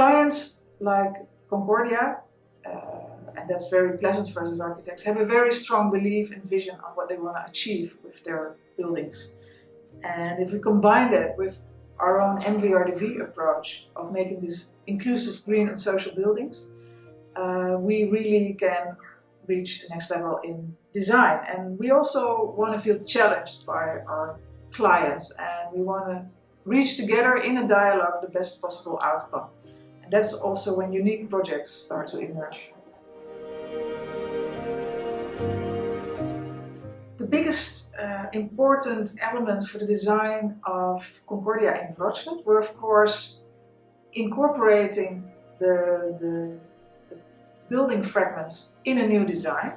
Clients like Concordia, and that's very pleasant for us as architects, have a very strong belief and vision on what they want to achieve with their buildings. And if we combine that with our own MVRDV approach of making these inclusive, green and social buildings, we really can reach the next level in design. And we also want to feel challenged by our clients, and we want to reach together in a dialogue the best possible outcome. And that's also when unique projects start to emerge. The biggest important elements for the design of Concordia in Wrocław were, of course, incorporating the building fragments in a new design.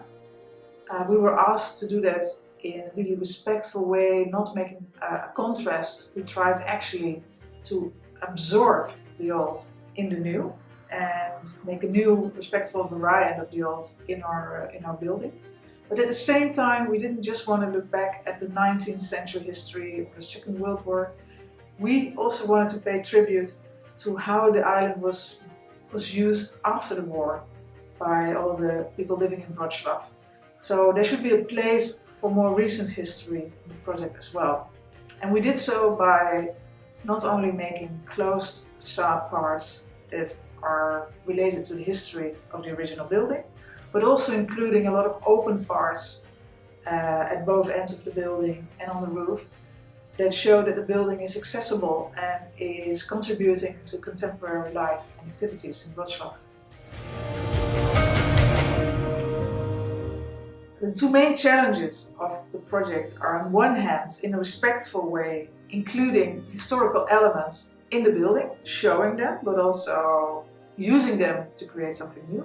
We were asked to do that in a really respectful way, not making a contrast. We tried actually to absorb the old in the new and make a new respectful variant of the old in our building. But at the same time, we didn't just want to look back at the 19th century history of the Second World War. We also wanted to pay tribute to how the island was used after the war by all the people living in Wrocław. So there should be a place for more recent history in the project as well. And we did so by not only making closed facade parts that are related to the history of the original building, but also including a lot of open parts at both ends of the building and on the roof that show that the building is accessible and is contributing to contemporary life and activities in Wrocław. The two main challenges of the project are, on one hand, in a respectful way, including historical elements in the building, showing them, but also using them to create something new.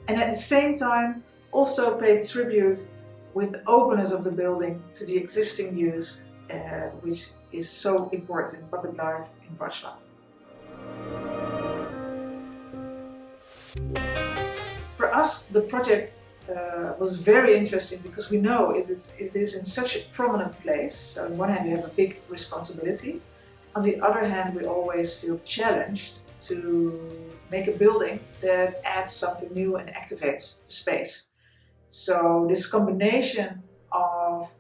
And at the same time, also pay tribute with the openness of the building to the existing use, which is so important in public life in Wrocław. For us, the project was very interesting because we know it is in such a prominent place. So on one hand, you have a big responsibility. On the other hand, we always feel challenged to make a building that adds something new and activates the space. So this combination of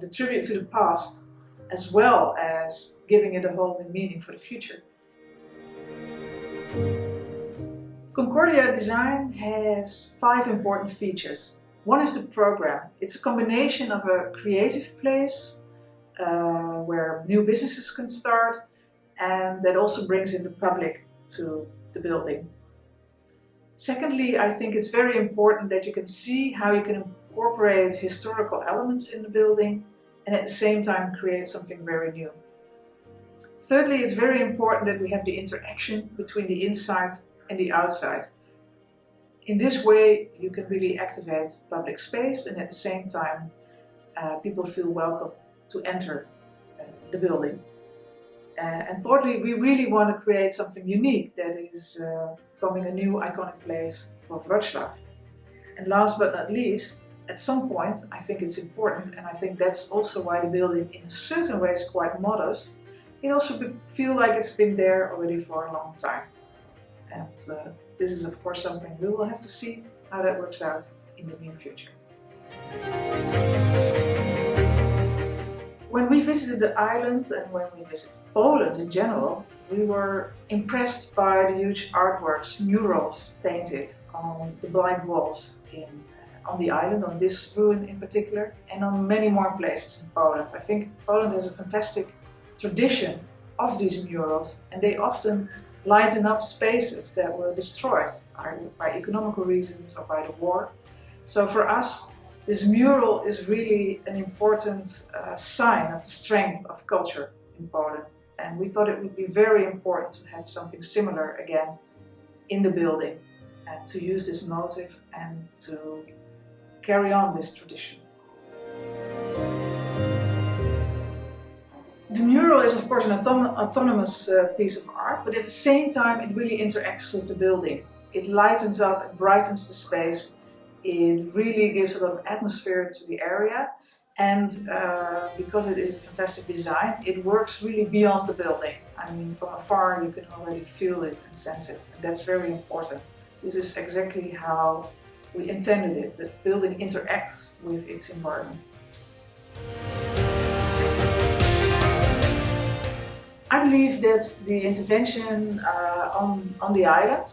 the tribute to the past as well as giving it a whole new meaning for the future. Concordia design has 5 important features. One is the program. It's a combination of a creative place where new businesses can start, and that also brings in the public to the building. Secondly, I think it's very important that you can see how you can incorporate historical elements in the building and at the same time create something very new. Thirdly, it's very important that we have the interaction between the inside and the outside. In this way, you can really activate public space and at the same time people feel welcome to enter the building. And fourthly, we really want to create something unique that is becoming a new iconic place for Wrocław. And last but not least, at some point, I think it's important, and I think that's also why the building in a certain way is quite modest, it also feels like it's been there already for a long time. And this is of course something we will have to see how that works out in the near future. When we visited the island and when we visited Poland in general, we were impressed by the huge artworks, murals painted on the blind walls on the island, on this ruin in particular, and on many more places in Poland. I think Poland has a fantastic tradition of these murals, and they often lighten up spaces that were destroyed either by economical reasons or by the war. So for us, this mural is really an important sign of the strength of culture in Poland. And we thought it would be very important to have something similar again in the building and to use this motive and to carry on this tradition. The mural is of course an autonomous piece of art, but at the same time it really interacts with the building. It lightens up and brightens the space. It really gives a lot of atmosphere to the area, And because it is a fantastic design, it works really beyond the building. I mean, from afar you can already feel it and sense it. And that's very important. This is exactly how we intended it. The building interacts with its environment. I believe that the intervention on the island,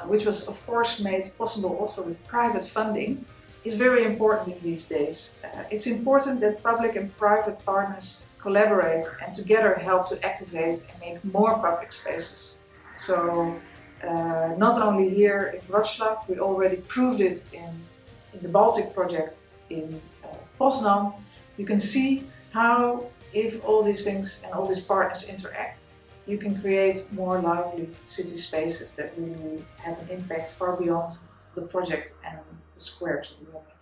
which was of course made possible also with private funding, is very important in these days. It's important that public and private partners collaborate and together help to activate and make more public spaces. So not only here in Wrocław, we already proved it in the Baltic project in Poznan. You can see how, if all these things and all these partners interact, you can create more lively city spaces that really have an impact far beyond the project and the squares that we are making.